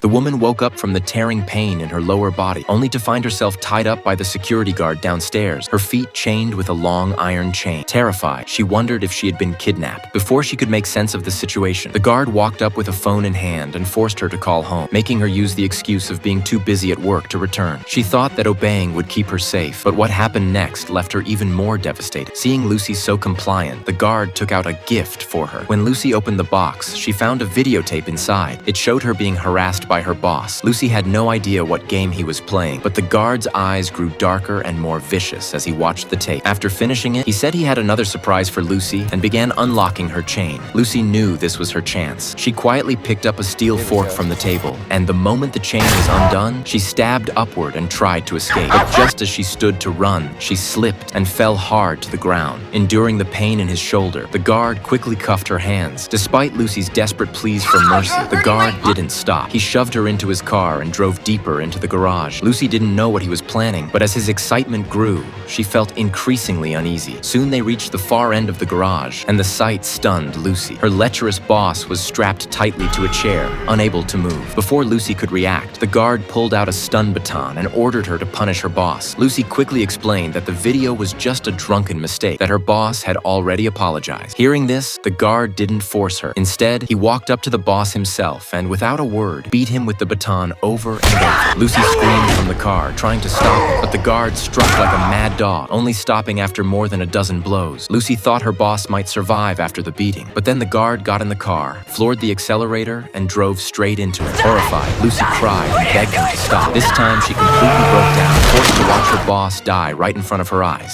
The woman woke up from the tearing pain in her lower body, only to find herself tied up by the security guard downstairs, her feet chained with a long iron chain. Terrified, she wondered if she had been kidnapped. Before she could make sense of the situation, the guard walked up with a phone in hand and forced her to call home, making her use the excuse of being too busy at work to return. She thought that obeying would keep her safe, but what happened next left her even more devastated. Seeing Lucy so compliant, the guard took out a gift for her. When Lucy opened the box, she found a videotape inside. It showed her being harassed by her boss. Lucy had no idea what game he was playing, but the guard's eyes grew darker and more vicious as he watched the tape. After finishing it, he said he had another surprise for Lucy and began unlocking her chain. Lucy knew this was her chance. She quietly picked up a steel fork from the table, and the moment the chain was undone, she stabbed upward and tried to escape. But just as she stood to run, she slipped and fell hard to the ground. Enduring the pain in his shoulder, the guard quickly cuffed her hands. Despite Lucy's desperate pleas for mercy, the guard didn't stop. He shoved her into his car and drove deeper into the garage. Lucy didn't know what he was planning, but as his excitement grew, she felt increasingly uneasy. Soon they reached the far end of the garage, and the sight stunned Lucy. Her lecherous boss was strapped tightly to a chair, unable to move. Before Lucy could react, the guard pulled out a stun baton and ordered her to punish her boss. Lucy quickly explained that the video was just a drunken mistake, that her boss had already apologized. Hearing this, the guard didn't force her. Instead, he walked up to the boss himself and, without a word, beat him with the baton over and over. Lucy screamed from the car, trying to stop him, but the guard struck like a mad dog, only stopping after more than a dozen blows. Lucy thought her boss might survive after the beating, but then the guard got in the car, floored the accelerator, and drove straight into it. Horrified, Lucy cried and begged him to stop. This time, she completely broke down, forced to watch her boss die right in front of her eyes.